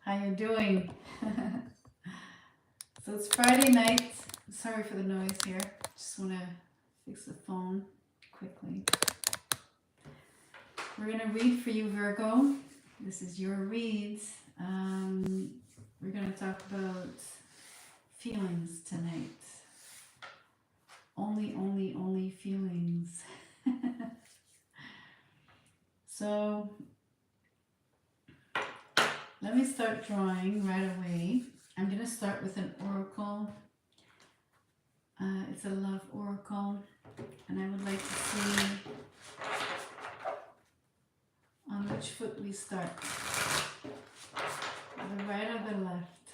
How you doing? So it's Friday night. Sorry for the noise here. Just want to fix the phone quickly. We're going to read for you, Virgo. This is your reads. We're going to talk about feelings tonight. Only feelings. So let me start drawing right away. I'm going to start with an oracle. It's a love oracle, and I would like to see on which foot we start. The right or the left?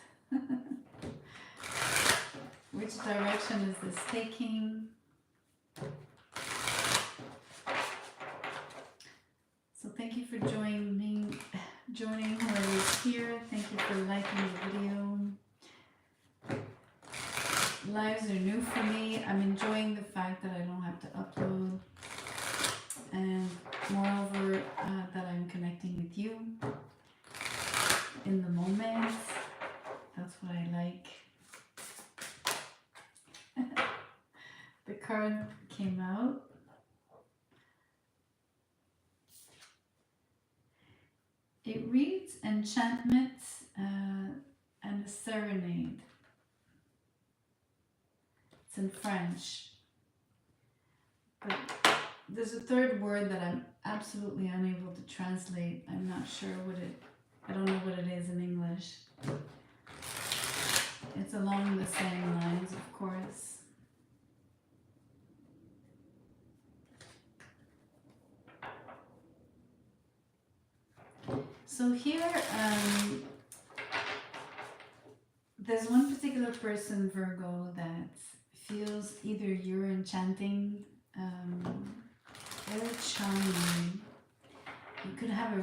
Which direction is this taking? So thank you for joining whoever's here. Thank you for liking the video. Lives are new for me. I'm enjoying the fact that I don't have to upload, and moreover that I'm connecting with you in the moment. That's what I like. The card came out. It reads enchantment and a serenade. It's in French. But there's a third word that I'm absolutely unable to translate. I'm not sure I don't know what it is in English. It's along the same lines, of course. So here, there's one particular person, Virgo, that feels either you're enchanting or charming. You could have a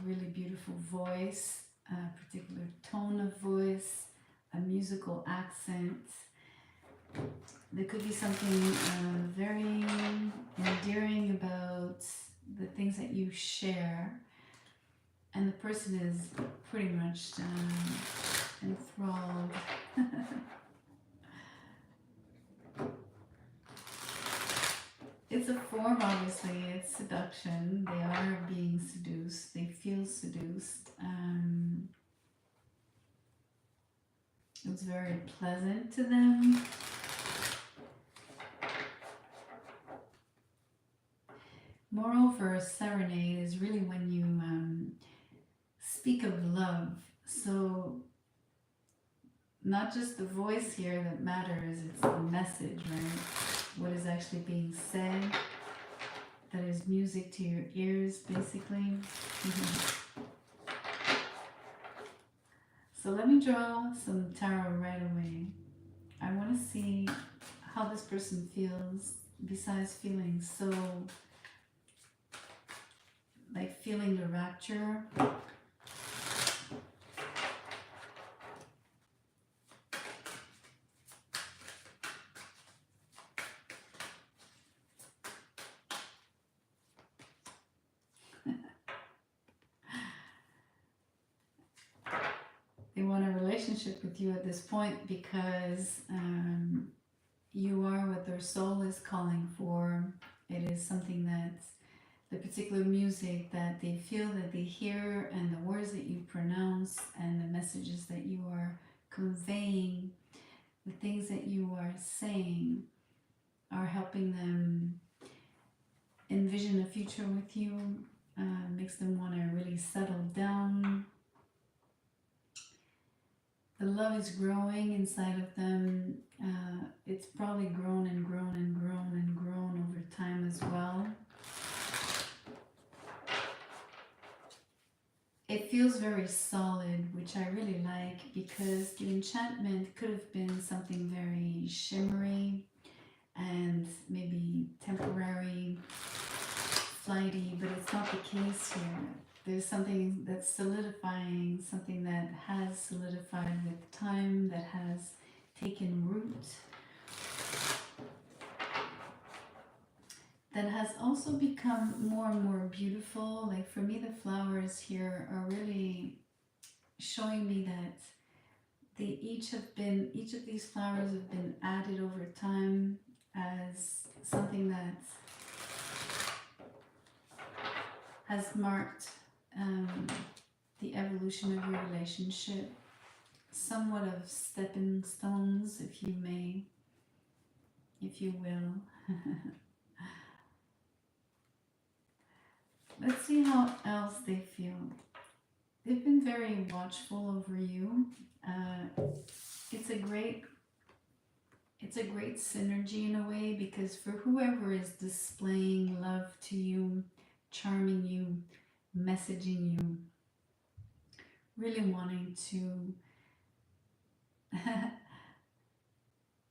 really beautiful voice, a particular tone of voice, a musical accent. There could be something very endearing about the things that you share. And the person is pretty much enthralled. It's a form, obviously. It's seduction. They are being seduced. They feel seduced. It's very pleasant to them. Moreover, a serenade is really when you speak of love. So not just the voice here that matters, it's the message, right? What is actually being said, that is music to your ears, basically. So let me draw some tarot right away. I want to see how this person feels, besides feeling so, like feeling the rapture. They want a relationship with you at this point because you are what their soul is calling for. It is something that the particular music that they feel that they hear, and the words that you pronounce, and the messages that you are conveying, the things that you are saying are helping them envision a future with you, makes them want to really settle down. The love is growing inside of them. It's probably grown and grown and grown and grown over time as well. It feels very solid, which I really like, because the enchantment could have been something very shimmery and maybe temporary, flighty, but it's not the case here. There's something that's solidifying, something that has solidified with time, that has taken root, that has also become more and more beautiful. Like for me, the flowers here are really showing me that each of these flowers have been added over time as something that has marked the evolution of your relationship, somewhat of stepping stones, if you may, if you will. Let's see how else they feel. They've been very watchful over you. It's a great synergy in a way, because for whoever is displaying love to you, charming you, messaging you, really wanting to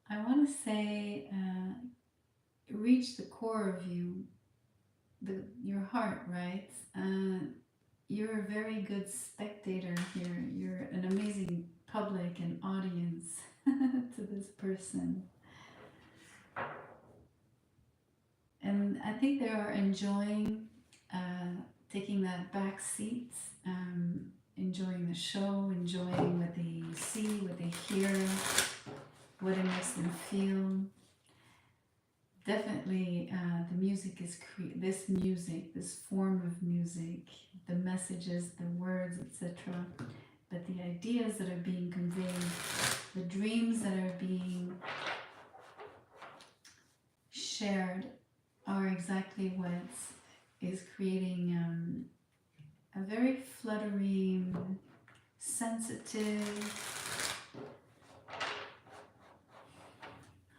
I want to say reach the core of you, your heart, right? You're a very good spectator here. You're an amazing public and audience to this person. And I think they are enjoying taking that back seat, enjoying the show, enjoying what they see, what they hear, what it makes them feel. Definitely, the music is this form of music, the messages, the words, etc. But the ideas that are being conveyed, the dreams that are being shared, are exactly what is creating a very fluttering, sensitive,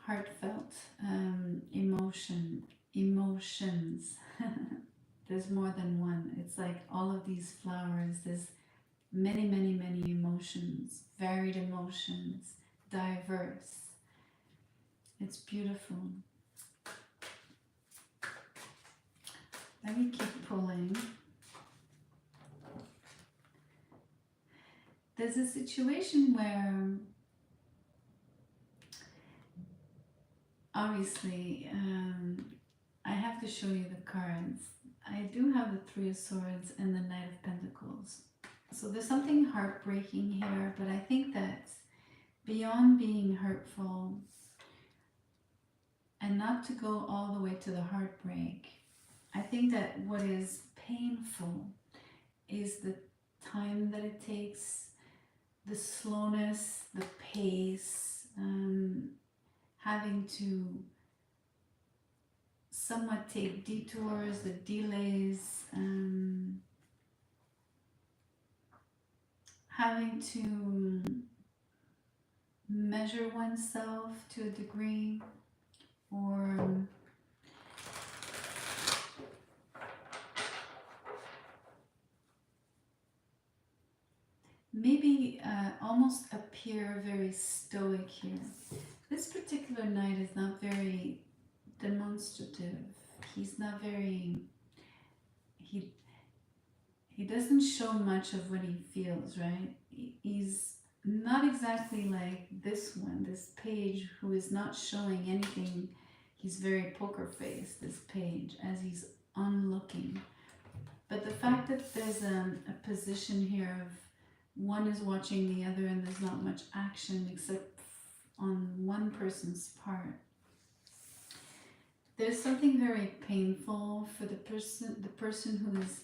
heartfelt emotions. There's more than one. It's like all of these flowers, there's many, many, many emotions, varied emotions, diverse. It's beautiful. Let me keep pulling. There's a situation where obviously I have to show you the cards. I do have the Three of Swords and the Knight of Pentacles. So there's something heartbreaking here, but I think that beyond being hurtful, and not to go all the way to the heartbreak, I think that what is painful is the time that it takes, the slowness, the pace, having to somewhat take detours, the delays, having to measure oneself to a degree, or maybe almost appear very stoic here. This particular knight is not very demonstrative. He's not very, he doesn't show much of what he feels, right? He's not exactly like this one, this page, who is not showing anything. He's very poker faced, this page, as he's unlooking. But the fact that there's a position here of one is watching the other and there's not much action except on one person's part. There's something very painful for the person who is,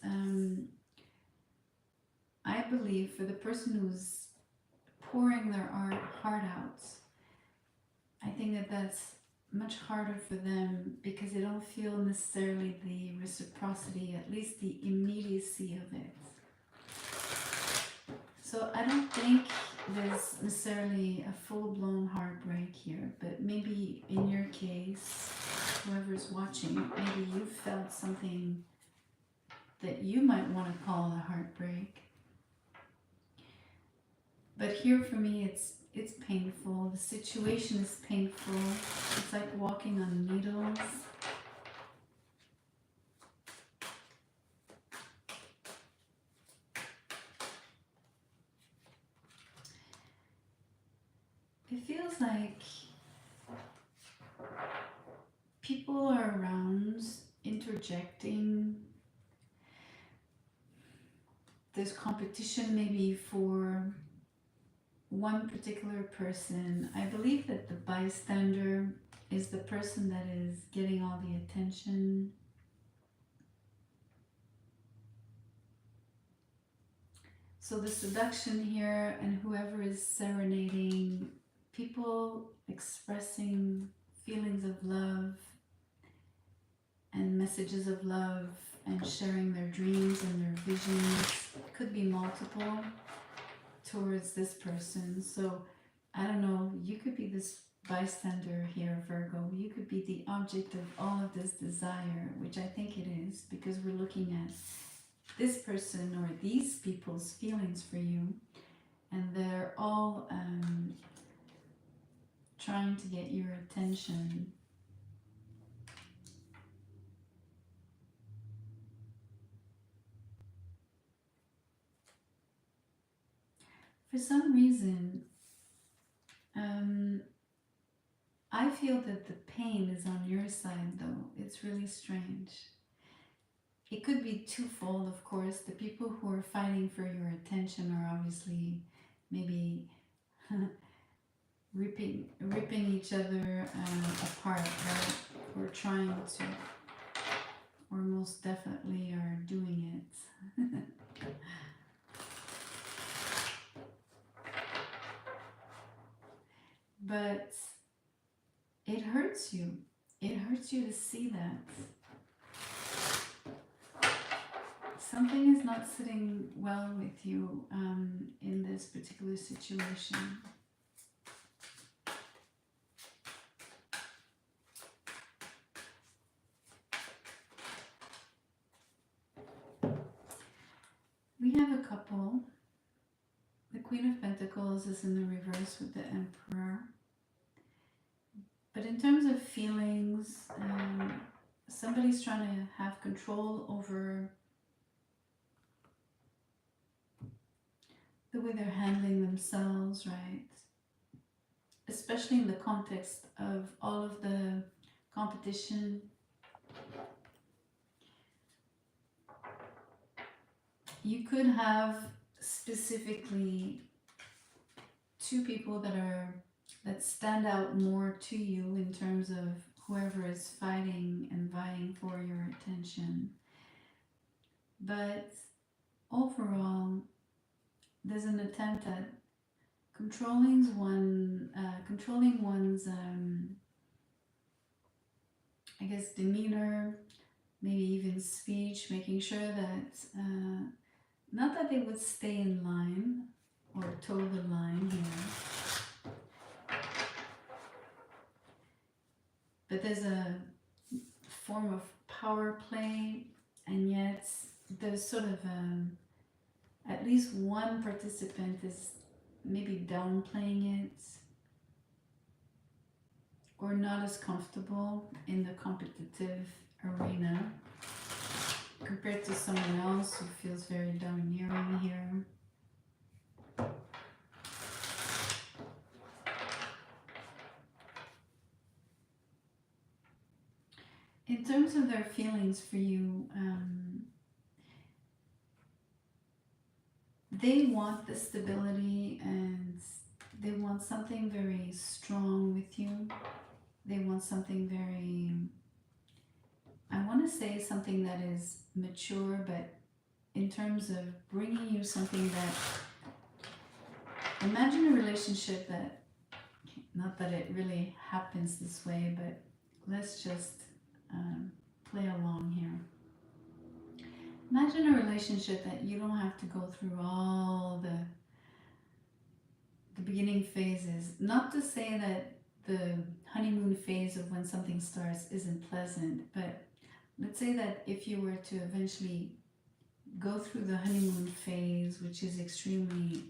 I believe, for the person who's pouring their heart out. I think that that's much harder for them because they don't feel necessarily the reciprocity, at least the immediacy of it. So I don't think there's necessarily a full-blown heartbreak here, but maybe in your case, whoever's watching, maybe you felt something that you might want to call a heartbreak. But here for me, it's painful. The situation is painful. It's like walking on needles. It feels like people are around interjecting. there's competition maybe for one particular person. I believe that the bystander is the person that is getting all the attention. So the seduction here, and whoever is serenading, people expressing feelings of love and messages of love and sharing their dreams and their visions. Could be multiple towards this person. So I don't know, you could be this bystander here, Virgo. You could be the object of all of this desire, which I think it is, because we're looking at this person or these people's feelings for you, and they're all trying to get your attention. For some reason, I feel that the pain is on your side, though. It's really strange. It could be twofold, of course. The people who are fighting for your attention are obviously maybe ripping each other apart, right? Or trying to, or most definitely are doing it. But it hurts you. It hurts you to see that. Something is not sitting well with you in this particular situation. We have a couple. The Queen of Pentacles is in the reverse with the Emperor. But in terms of feelings, somebody's trying to have control over the way they're handling themselves, right? Especially in the context of all of the competition. You could have specifically two people that stand out more to you in terms of whoever is fighting and vying for your attention. But overall, there's an attempt at controlling one's, I guess, demeanor, maybe even speech, making sure that, not that they would stay in line or toe the line here, but there's a form of power play, and yet there's sort of at least one participant is maybe downplaying it or not as comfortable in the competitive arena compared to someone else who feels very domineering here. In terms of their feelings for you, they want the stability and they want something very strong with you. They want something very, I want to say something that is mature, but in terms of bringing you something that, imagine a relationship that, not that it really happens this way, but let's just play along here. Imagine a relationship that you don't have to go through all the beginning phases. Not to say that the honeymoon phase of when something starts isn't pleasant, but let's say that if you were to eventually go through the honeymoon phase, which is extremely,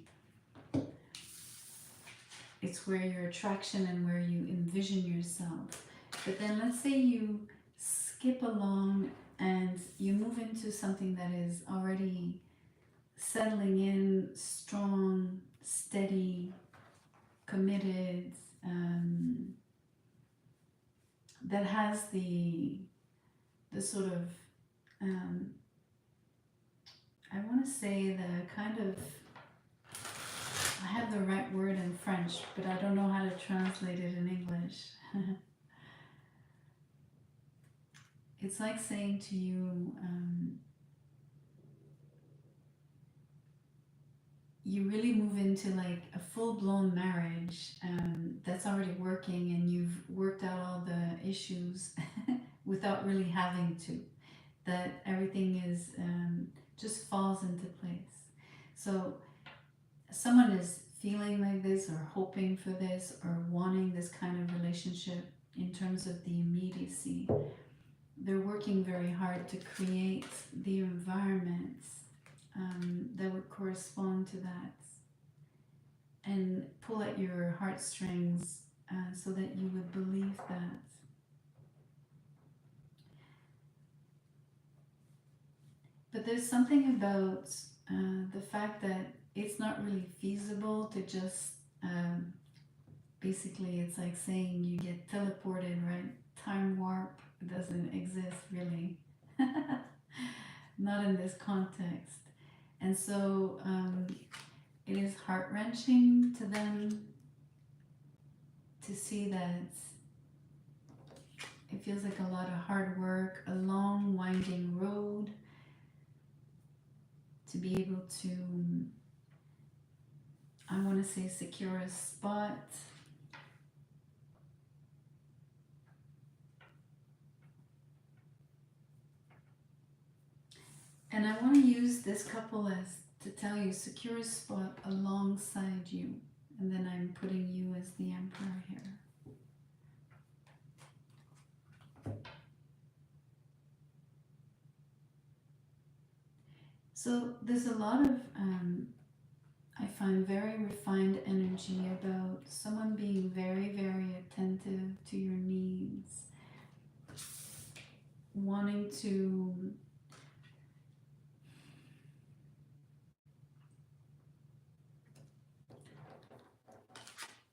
it's where your attraction and where you envision yourself. But then let's say you skip along and you move into something that is already settling in, strong, steady, committed, that has the sort of, I want to say the kind of, I have the right word in French, but I don't know how to translate it in English. It's like saying to you, you really move into like a full-blown marriage that's already working, and you've worked out all the issues without really having to. That everything is just falls into place. So someone is feeling like this, or hoping for this, or wanting this kind of relationship in terms of the immediacy. They're working very hard to create the environments that would correspond to that, and pull at your heartstrings so that you would believe that. But there's something about the fact that it's not really feasible to just basically, it's like saying you get teleported, right? Time warp doesn't exist really, not in this context. And so it is heart wrenching to them to see that it feels like a lot of hard work, a long, winding road to be able to, I want to say, secure a spot. And I want to use this couple as to tell you, secure a spot alongside you. And then I'm putting you as the emperor here. So there's a lot of, I find, very refined energy about someone being very, very attentive to your needs, wanting to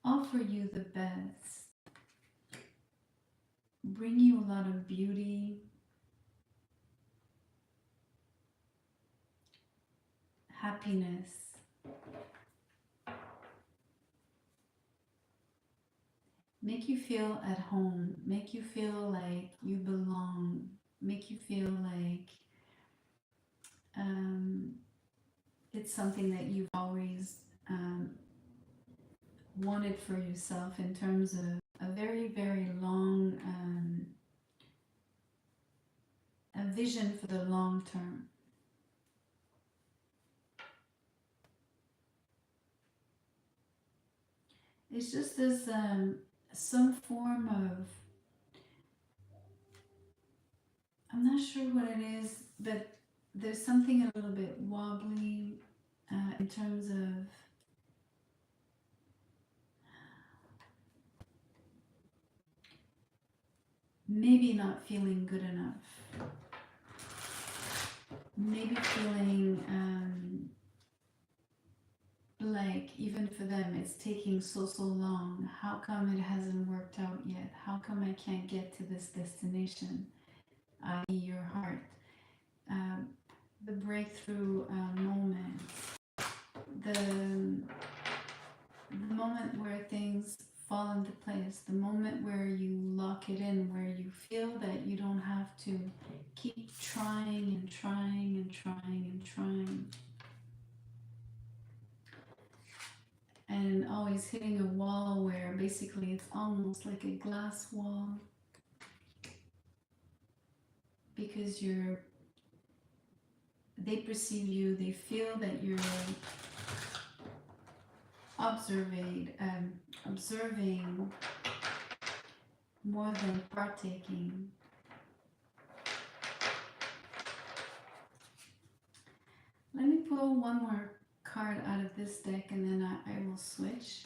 offer you the best, bring you a lot of beauty, happiness, make you feel at home, make you feel like you belong, make you feel like it's something that you've always wanted for yourself, in terms of a very, very long a vision for the long term. It's just this some form of, I'm not sure what it is, but there's something a little bit wobbly in terms of maybe not feeling good enough, maybe feeling like even for them it's taking so long. How come it hasn't worked out yet? How come I can't get to this destination, i.e. your heart? The breakthrough moment, the moment where things fall into place, the moment where you lock it in, where you feel that you don't have to keep trying and trying and trying and trying, and always hitting a wall where basically it's almost like a glass wall, because they perceive you, they feel that you're observing more than partaking. Let me pull one more card out of this deck, and then I will switch.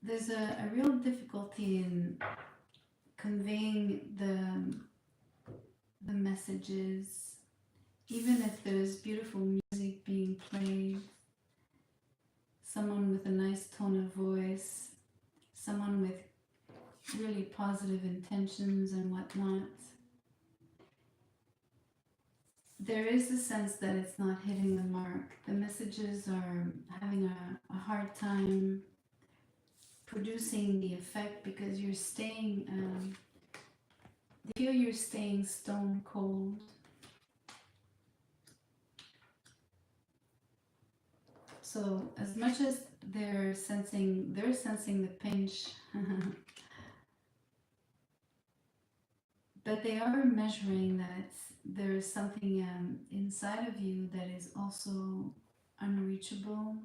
There's a real difficulty in conveying the messages, even if there's beautiful music being played, someone with a nice tone of voice, someone with really positive intentions and whatnot. there is a sense that it's not hitting the mark. The messages are having a hard time producing the effect because you're staying, they feel you're staying stone cold. So as much as they're sensing the pinch, but they are measuring that there's something inside of you that is also unreachable,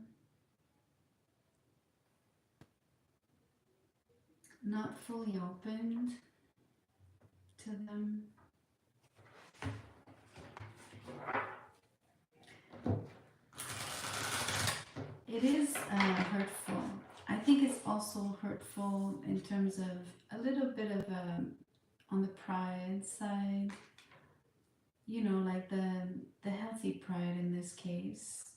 not fully opened to them. It is hurtful. I think it's also hurtful in terms of a little bit of on the pride side, you know, like the healthy pride in this case.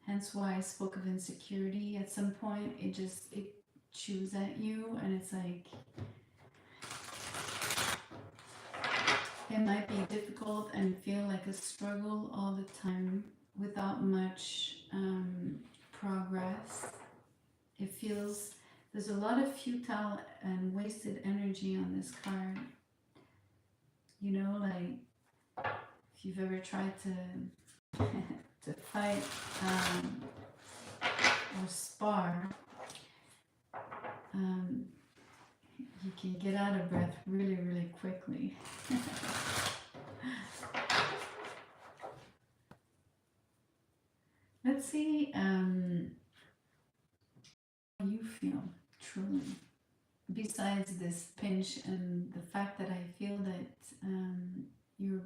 Hence why I spoke of insecurity. At some point, it chews at you, and it's like it might be difficult and feel like a struggle all the time without much progress. It feels there's a lot of futile and wasted energy on this card. You know, like if you've ever tried to to fight or spar, you can get out of breath really, really quickly. Let's see how you feel truly. Besides this pinch and the fact that I feel that you're,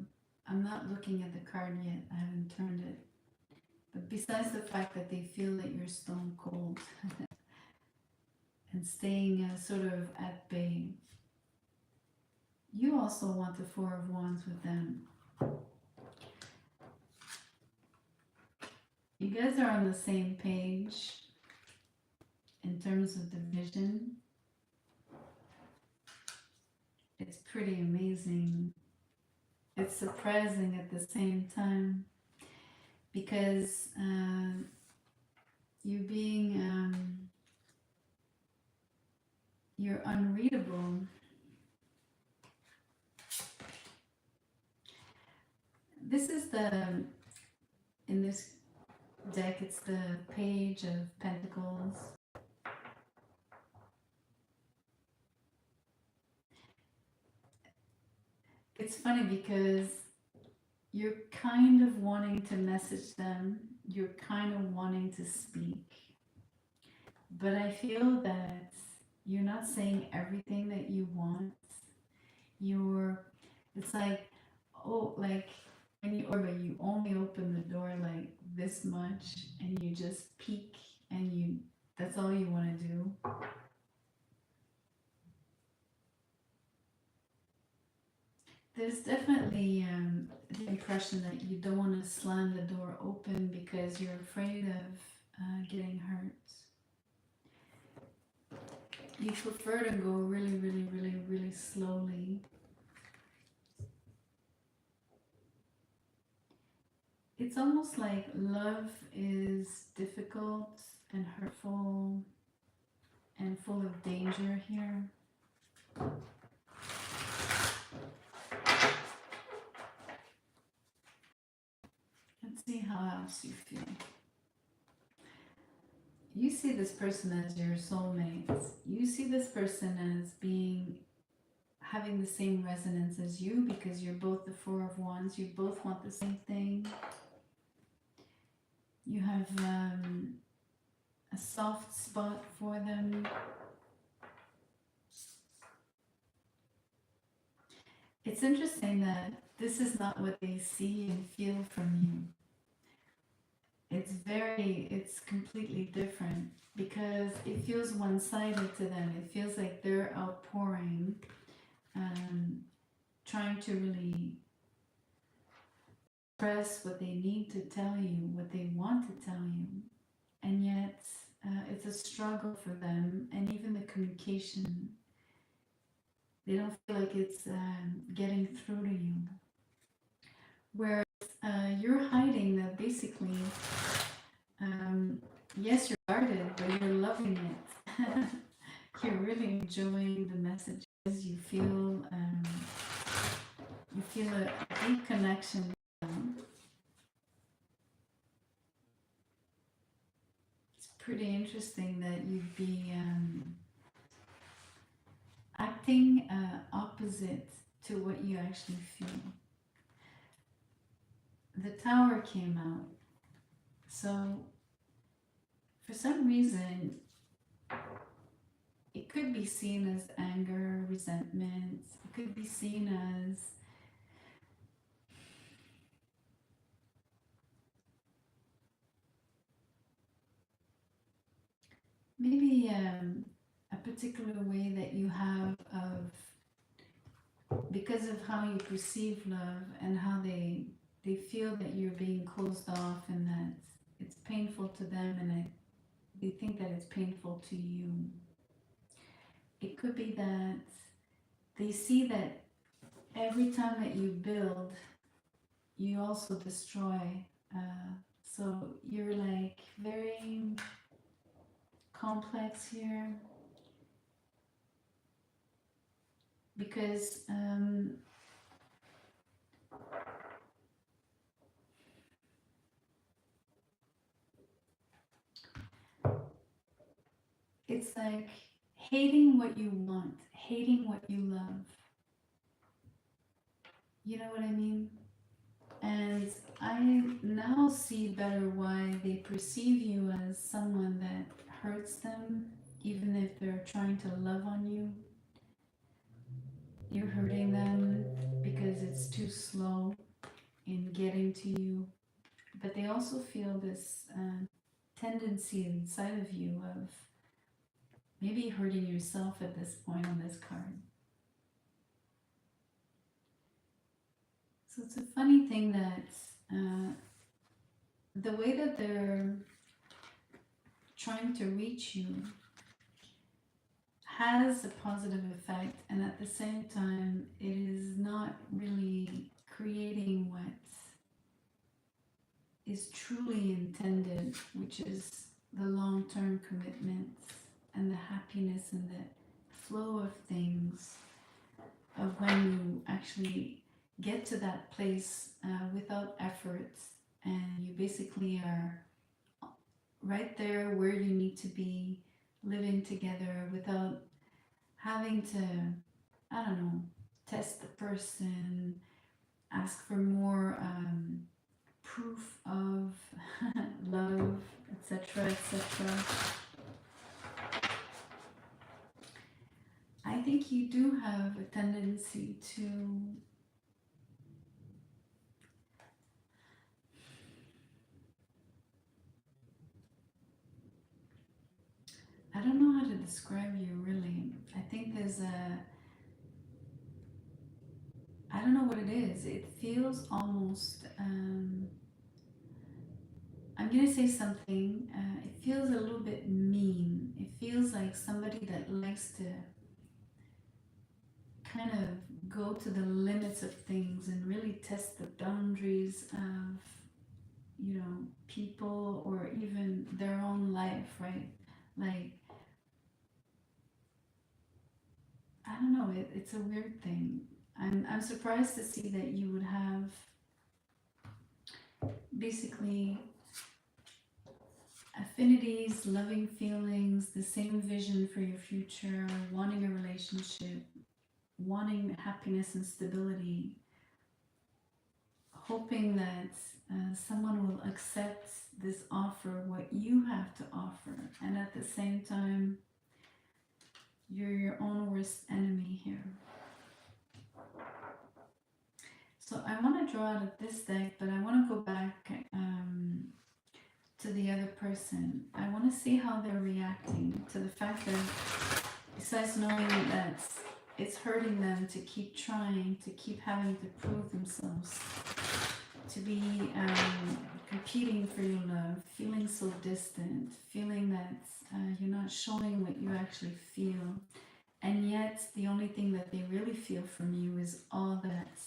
I'm not looking at the card yet, I haven't turned it. But besides the fact that they feel that you're stone cold and staying sort of at bay, you also want the Four of Wands with them. You guys are on the same page in terms of the vision. It's pretty amazing. It's surprising at the same time because you being you're unreadable. This is in this deck, it's the Page of Pentacles. It's funny because you're kind of wanting to message them, you're kind of wanting to speak, but I feel that you're not saying everything that you want. It's like, oh, like when you order, you only open the door like this much and you just peek and that's all you want to do. There's definitely the impression that you don't want to slam the door open because you're afraid of getting hurt. You prefer to go really, really, really, really slowly. It's almost like love is difficult and hurtful and full of danger here. Let's see how else you feel. You see this person as your soulmate. You see this person as having the same resonance as you because you're both the Four of Wands. You both want the same thing. You have a soft spot for them. It's interesting that this is not what they see and feel from you. It's completely different because it feels one-sided to them. It feels like they're outpouring, trying to really express what they need to tell you, what they want to tell you, and yet it's a struggle for them, and even the communication, they don't feel like it's getting through to you. where you're hiding that basically, yes, you're guarded, but you're loving it. You're really enjoying the messages. You feel a deep connection with them. It's pretty interesting that you'd be acting opposite to what you actually feel. The tower came out. So, for some reason, it could be seen as anger, resentment. It could be seen as maybe a particular way that you have of because of how you perceive love and how they feel that you're being closed off and that it's painful to them and they think that it's painful to you. It could be that they see that every time that you build, you also destroy. So you're like very complex here because it's like hating what you want, hating what you love. You know what I mean? And I now see better why they perceive you as someone that hurts them, even if they're trying to love on you. You're hurting them because it's too slow in getting to you. But they also feel this tendency inside of you of maybe hurting yourself at this point on this card. So it's a funny thing that the way that they're trying to reach you has a positive effect, and at the same time, it is not really creating what is truly intended, which is the long term commitments and the happiness and the flow of things, of when you actually get to that place without effort and you basically are right there where you need to be, living together without having to, I don't know, test the person, ask for more proof of love, etc., etc. I think you do have a tendency to I don't know how to describe you really. I think there's a I don't know what it is. It feels almost I'm gonna say something. It feels a little bit mean. It feels like somebody that likes to kind of go to the limits of things and really test the boundaries of, people or even their own life, right? Like, I don't know, it's a weird thing. I'm surprised to see that you would have basically affinities, loving feelings, the same vision for your future, wanting a relationship, wanting happiness and stability, hoping that someone will accept this offer, what you have to offer, and at the same time, you're your own worst enemy here. So I want to draw out of this deck, but I want to go back to the other person. I want to see how they're reacting to the fact that, besides knowing that it's hurting them to keep trying, to keep having to prove themselves, to be competing for your love, feeling so distant, feeling that you're not showing what you actually feel, and yet the only thing that they really feel from you is all that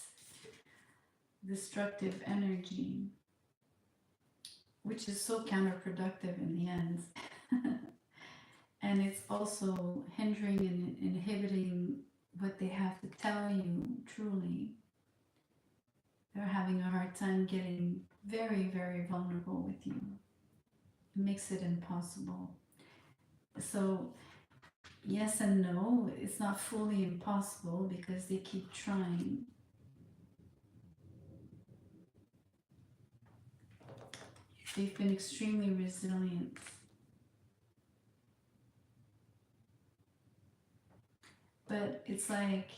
destructive energy, which is so counterproductive in the end. And it's also hindering and inhibiting what they have to tell you truly. They're having a hard time getting very, very vulnerable with you. It makes it impossible. So, yes and no, it's not fully impossible because they keep trying. They've been extremely resilient. But it's like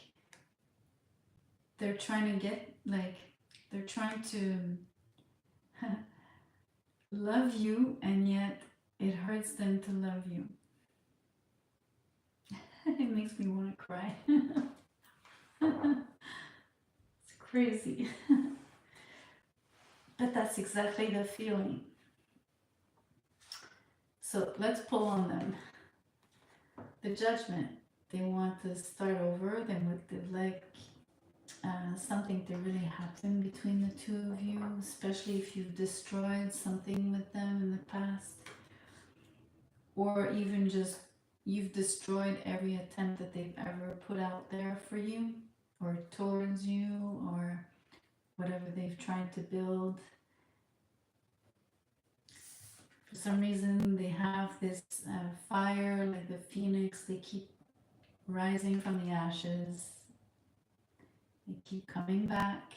they're trying to get, like, they're trying to love you, and yet it hurts them to love you. It makes me want to cry. It's crazy. But that's exactly the feeling. So let's pull on them. The judgment. They want to start over. They would like something to really happen between the two of you, especially if you've destroyed something with them in the past. Or even just you've destroyed every attempt that they've ever put out there for you or towards you or whatever they've tried to build. For some reason, they have this fire like the phoenix. They keep rising from the ashes. They keep coming back.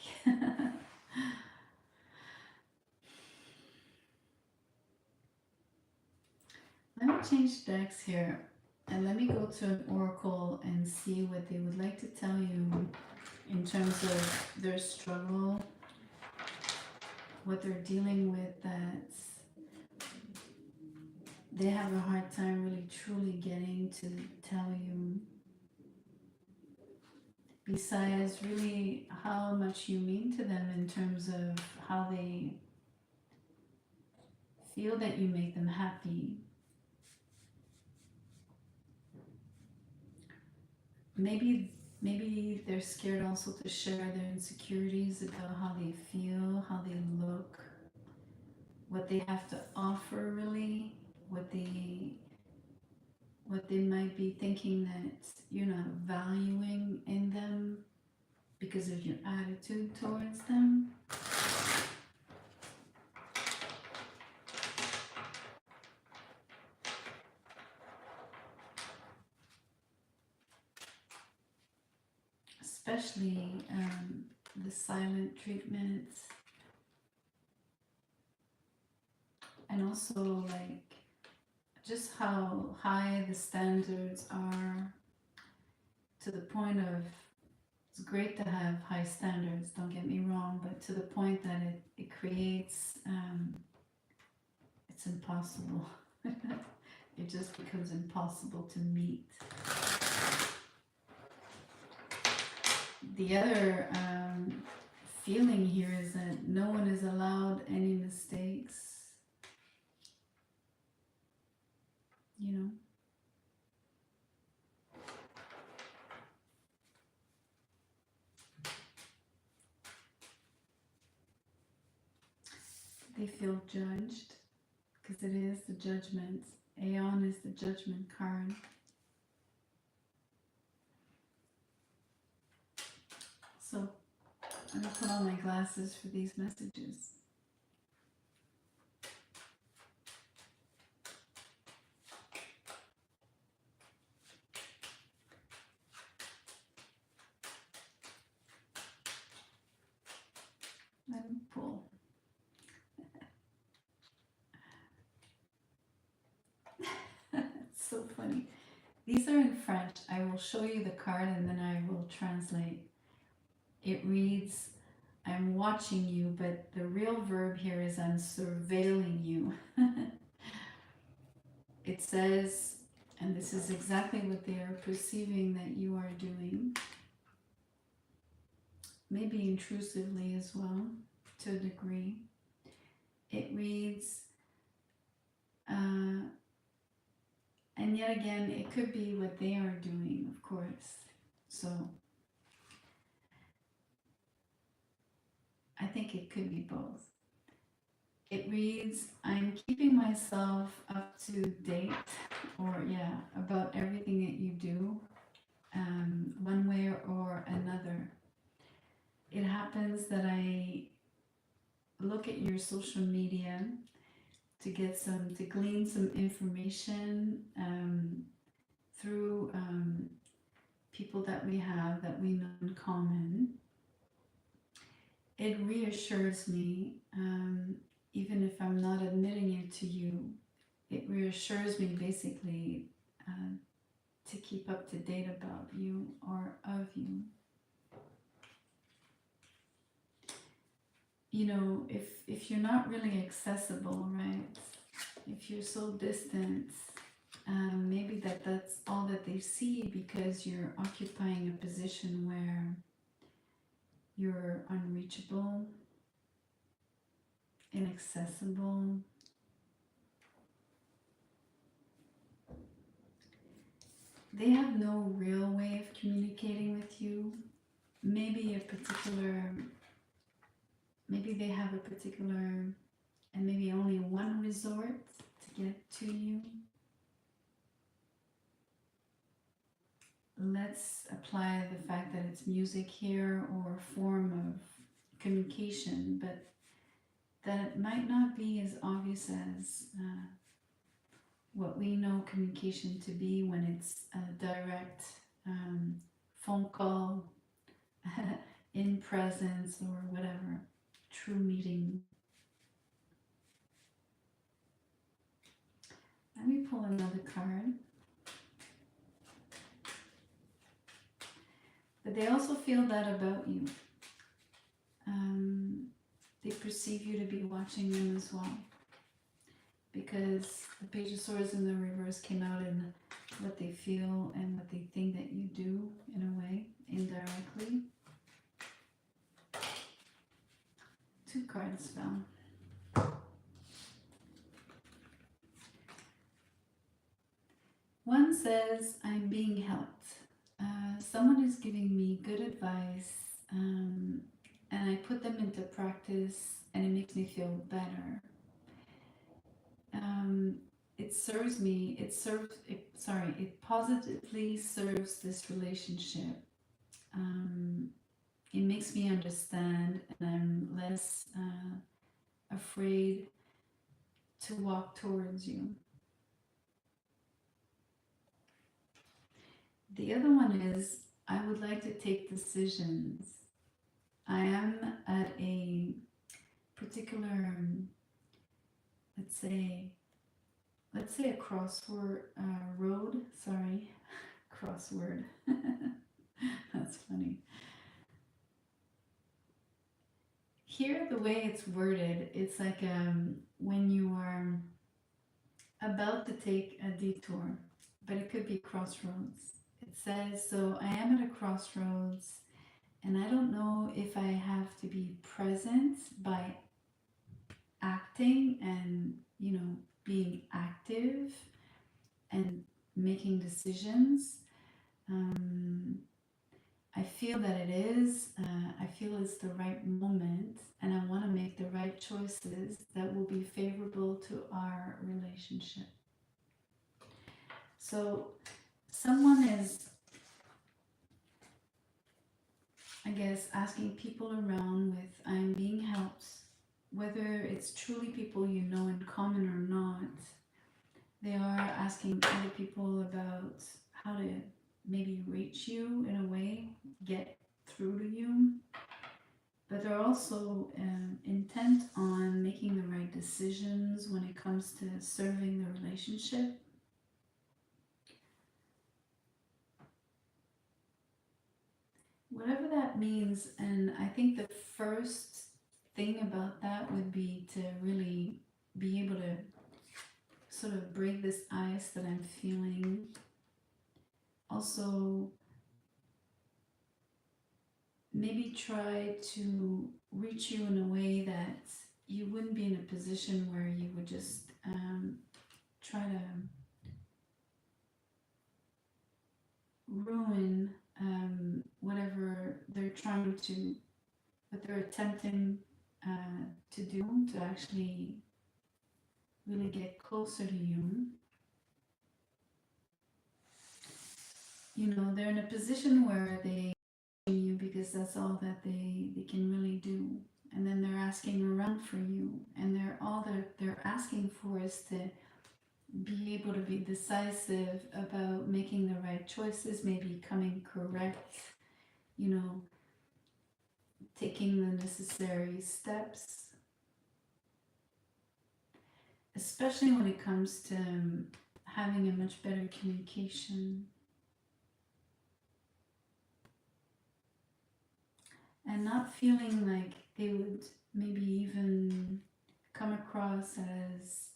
Let me change decks here and let me go to an oracle and see what they would like to tell you in terms of their struggle, what they're dealing with that they have a hard time really truly getting to tell you. Besides really how much you mean to them in terms of how they feel that you make them happy. Maybe they're scared also to share their insecurities about how they feel, how they look, what they have to offer really, what they might be thinking that you're not valuing in them because of your attitude towards them. Especially the silent treatment, and also like just how high the standards are, to the point of it's great to have high standards, don't get me wrong, but to the point that it creates it's impossible. It just becomes impossible to meet. The other feeling here is that no one is allowed any mistakes. You know? They feel judged because it is the judgment. Aeon is the judgment card. So I'm going to put on my glasses for these messages. Let me pull. It's so funny. These are in French. I will show you the card and then I will translate. It reads, I'm watching you, but the real verb here is I'm surveilling you. It says, and this is exactly what they are perceiving that you are doing, maybe intrusively as well, to a degree. It reads, and yet again, it could be what they are doing, of course. So I think it could be both. It reads, I'm keeping myself up to date, or yeah, about everything that you do, one way or another. It happens that I look at your social media to glean some information through people that we know in common. It reassures me, even if I'm not admitting it to you. It reassures me basically to keep up to date about you or of you. You know, if you're not really accessible, right? If you're so distant, maybe that's all that they see because you're occupying a position where you're unreachable, inaccessible. They have no real way of communicating with you. Maybe maybe they have a particular and maybe only one resort to get to you. Let's apply the fact that it's music here or a form of communication, but that it might not be as obvious as what we know communication to be when it's a direct phone call, in presence, or whatever, true meeting. Let me pull another card. But they also feel that about you. They perceive you to be watching them as well. Because the Page of Swords in the reverse came out in what they feel and what they think that you do, in a way, indirectly. 2 cards fell. One says, I'm being helped. Someone is giving me good advice, and I put them into practice, and it makes me feel better. It serves me, it positively serves this relationship. It makes me understand, and I'm less afraid to walk towards you. The other one is, I would like to take decisions. I am at a particular, let's say a crossword road. Sorry, crossword. That's funny. Here, the way it's worded, it's like when you are about to take a detour, but it could be crossroads. It says, so I am at a crossroads, and I don't know if I have to be present by acting and, being active and making decisions. I feel that it is. I feel it's the right moment, and I want to make the right choices that will be favorable to our relationship. So, someone is, I guess, asking people around with, I'm being helped, whether it's truly people you know in common or not. They are asking other people about how to maybe reach you in a way, get through to you. But they're also intent on making the right decisions when it comes to serving the relationship. Whatever that means, and I think the first thing about that would be to really be able to sort of break this ice that I'm feeling. Also, maybe try to reach you in a way that you wouldn't be in a position where you would just try to ruin whatever they're trying to, what they're attempting to do to actually really get closer to you. You know, they're in a position where they you because that's all that they can really do, and then they're asking around for you, and they're asking for is to be able to be decisive about making the right choices, maybe coming correct, you know, taking the necessary steps, especially when it comes to having a much better communication and not feeling like they would maybe even come across as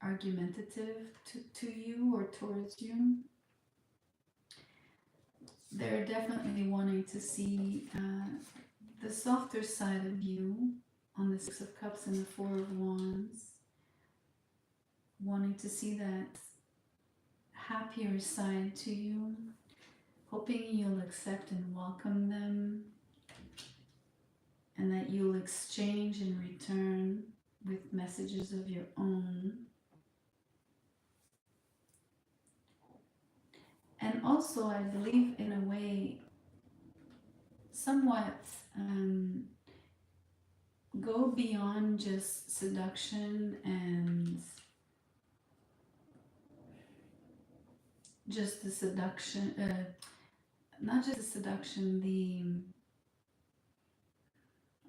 argumentative to you or towards you. They're definitely wanting to see the softer side of you on the Six of Cups and the Four of Wands, wanting to see that happier side to you, hoping you'll accept and welcome them, and that you'll exchange in return with messages of your own. And also, I believe in a way, somewhat go beyond just seduction and just the seduction, not just the seduction,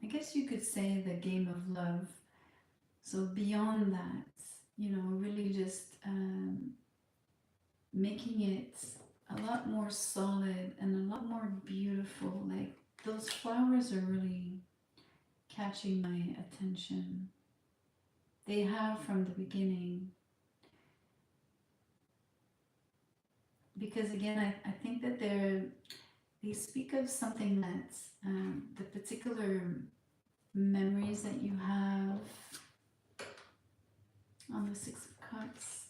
I guess you could say the game of love. So beyond that, you know, really just making it a lot more solid and a lot more beautiful. Like those flowers are really catching my attention. They have from the beginning. Because again, I think that they speak of something that's the particular memories that you have on the Six of Cups,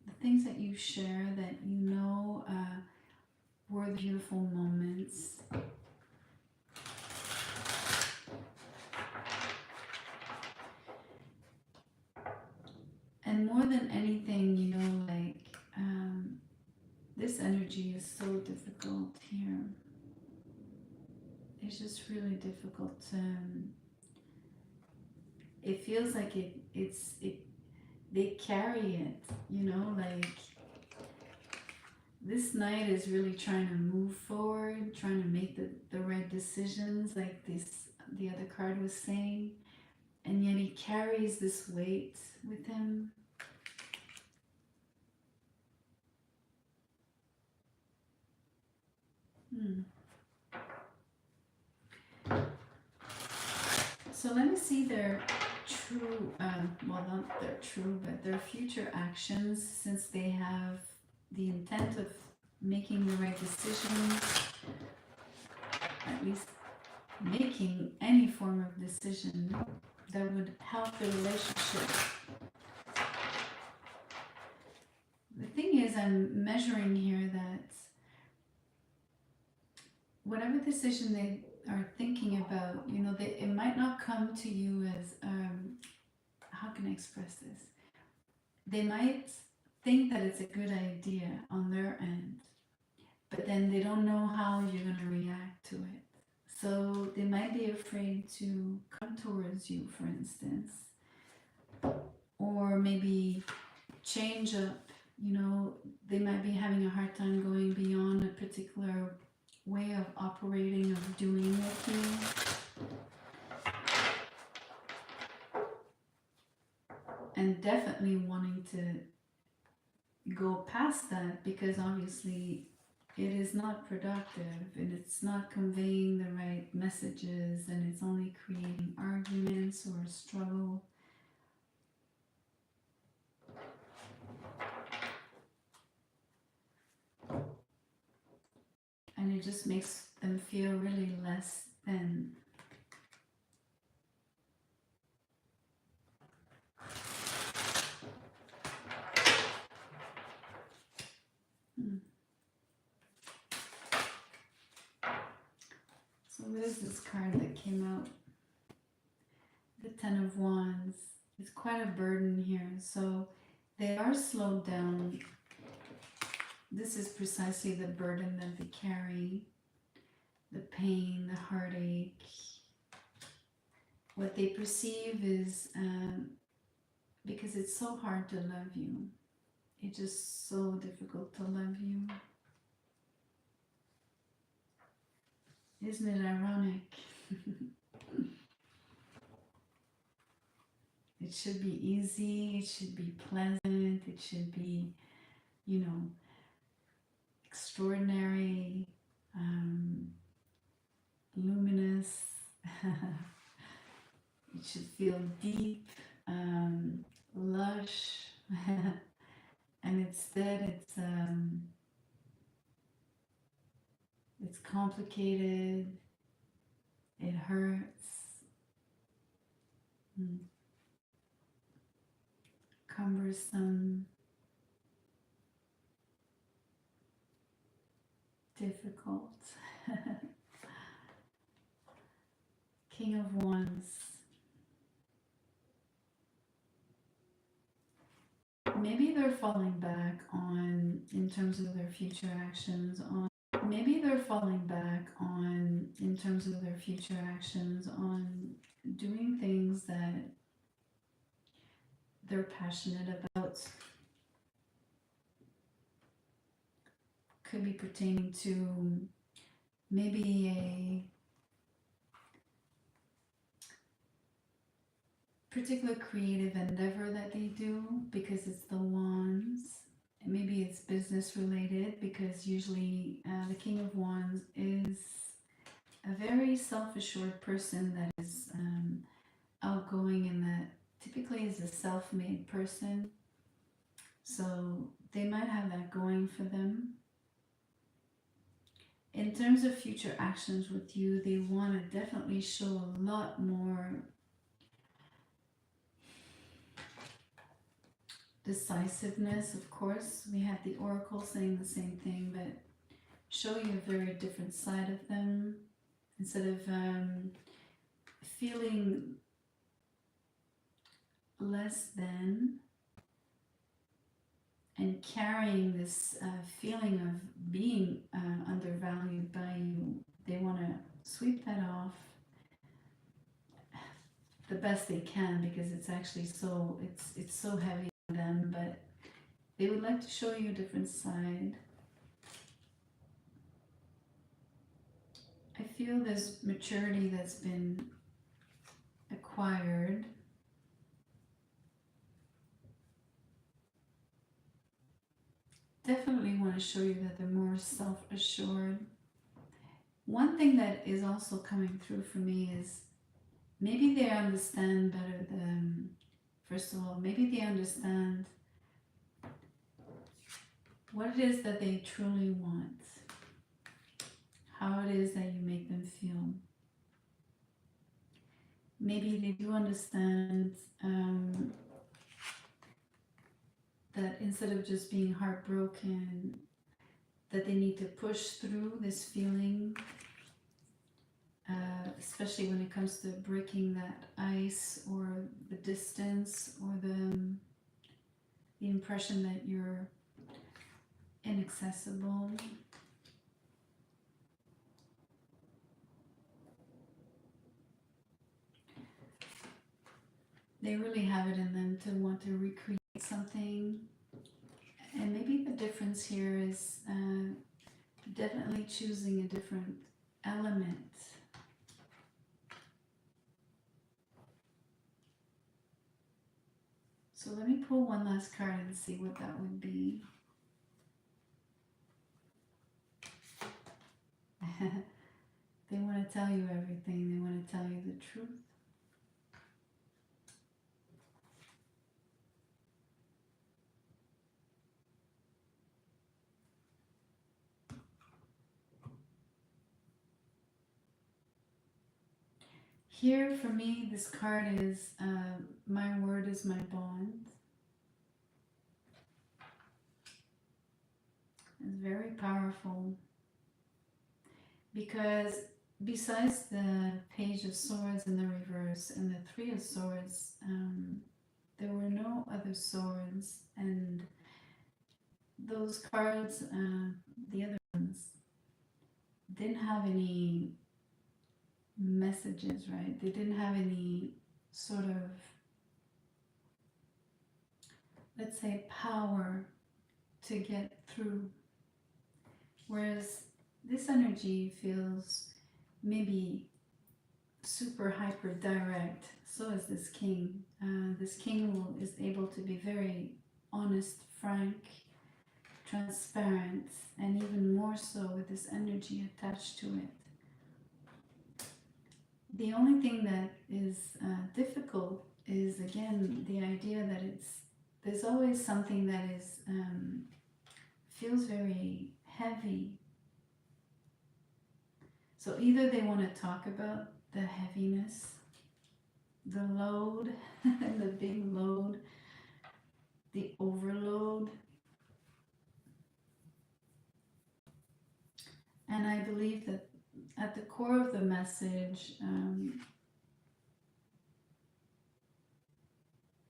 the things that you share that you know were beautiful moments. And more than anything, you know, like this energy is so difficult here. It's just really difficult. It feels like they carry it, you know, like this knight is really trying to move forward, trying to make the right decisions, like the other card was saying, and yet he carries this weight with him. So let me see their true, well, not their true, but their future actions, since they have the intent of making the right decisions, at least making any form of decision that would help the relationship. The thing is, I'm measuring here that whatever decision they are thinking about, you know, it might not come to you as, how can I express this? They might think that it's a good idea on their end, but then they don't know how you're going to react to it. So they might be afraid to come towards you, for instance, or maybe change up, you know, they might be having a hard time going beyond a particular way of operating, of doing with you. And definitely wanting to go past that, because obviously it is not productive and it's not conveying the right messages, and it's only creating arguments or struggle. And it just makes them feel really less than. So what is this card that came out? Ten of Wands. It's quite a burden here. So they are slowed down. This is precisely the burden that they carry, the pain, the heartache. What they perceive is because it's so hard to love you. It's just so difficult to love you. Isn't it ironic? It should be easy, it should be pleasant, it should be, extraordinary, luminous. It should feel deep, lush, and instead it's complicated. It hurts. Cumbersome, difficult. King of Wands. Maybe they're falling back on, in terms of their future actions, on doing things that they're passionate about. Could be pertaining to maybe a particular creative endeavor that they do, because it's the Wands. Maybe it's business related, because usually the King of Wands is a very self-assured person that is outgoing, and that typically is a self-made person. So they might have that going for them. In terms of future actions with you, they want to definitely show a lot more decisiveness. Of course, we have the Oracle saying the same thing, but show you a very different side of them. Instead of feeling less than and carrying this feeling of being undervalued by you, they want to sweep that off the best they can, because it's actually it's so heavy on them. But they would like to show you a different side. I feel there's maturity that's been acquired. Definitely want to show you that they're more self-assured. One thing that is also coming through for me is maybe they understand better than, first of all, maybe they understand what it is that they truly want, how it is that you make them feel. Maybe they do understand that instead of just being heartbroken, that they need to push through this feeling, especially when it comes to breaking that ice, or the distance, or the impression that you're inaccessible. They really have it in them to want to recreate something. And maybe the difference here is definitely choosing a different element. So let me pull one last card and see what that would be. They want to tell you everything. They want to tell you the truth. Here for me, this card is my word is my bond. It's very powerful, because besides the Page of Swords in the reverse and the Three of Swords, there were no other swords, and those cards, the other ones, didn't have any messages, right? They didn't have any sort of, let's say, power to get through. Whereas this energy feels maybe super hyper direct. So is this king. This king is able to be very honest, frank, transparent, and even more so with this energy attached to it. The only thing that is difficult is, again, the idea that there's always something that is feels very heavy. So either they want to talk about the heaviness, the load, the big load, the overload. And I believe that at the core of the message,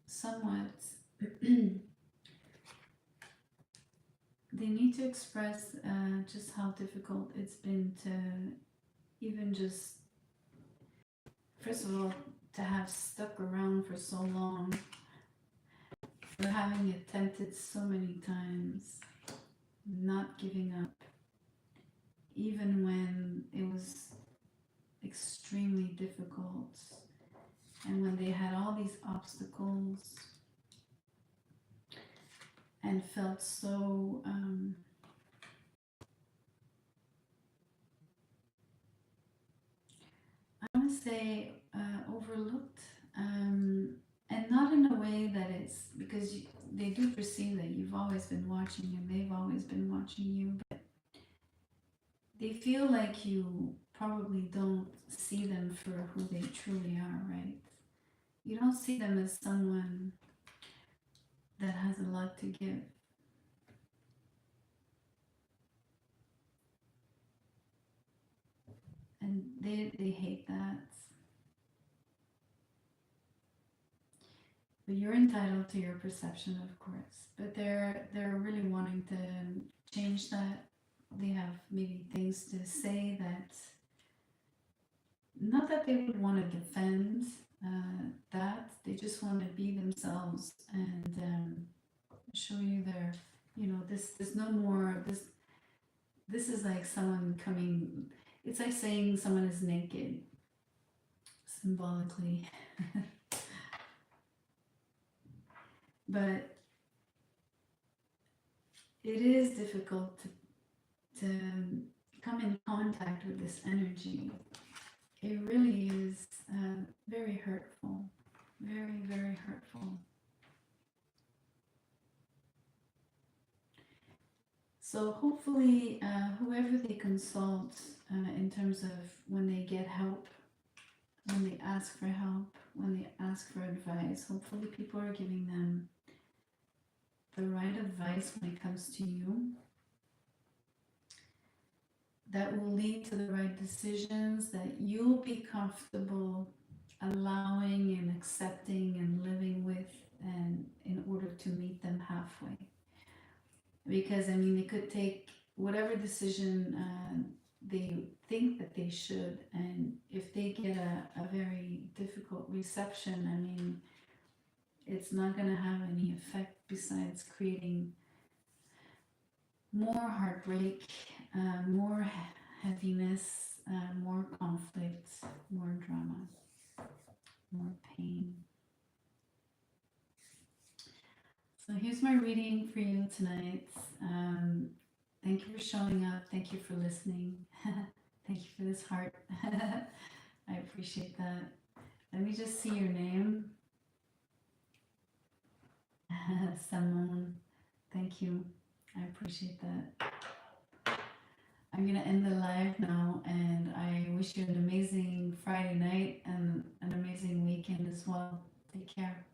somewhat, they need to express just how difficult it's been to even just, first of all, to have stuck around for so long, for having attempted so many times, not giving up, even when it was extremely difficult, and when they had all these obstacles and felt so I want to say overlooked, and not in a way that it's because they do perceive that you've always been watching and they've always been watching you, but they feel like you probably don't see them for who they truly are, right? You don't see them as someone that has a lot to give. And they hate that. But you're entitled to your perception, of course. But they're really wanting to change that. They have maybe things to say that, not that they would want to defend that. They just want to be themselves and show you their, this. There's no more this. This is like someone coming. It's like saying someone is naked, symbolically. But it is difficult to come in contact with this energy. It really is very hurtful, very, very hurtful. So hopefully, whoever they consult in terms of when they get help, when they ask for help, when they ask for advice, hopefully people are giving them the right advice when it comes to you, that will lead to the right decisions, that you'll be comfortable allowing and accepting and living with, and in order to meet them halfway. Because I mean, they could take whatever decision they think that they should, and if they get a very difficult reception, I mean, it's not going to have any effect besides creating more heartbreak, more heaviness, more conflict, more drama, more pain. So here's my reading for you tonight. Thank you for showing up. Thank you for listening. Thank you for this heart. I appreciate that. Let me just see your name. Simone. Thank you. I appreciate that. I'm going to end the live now, and I wish you an amazing Friday night and an amazing weekend as well. Take care.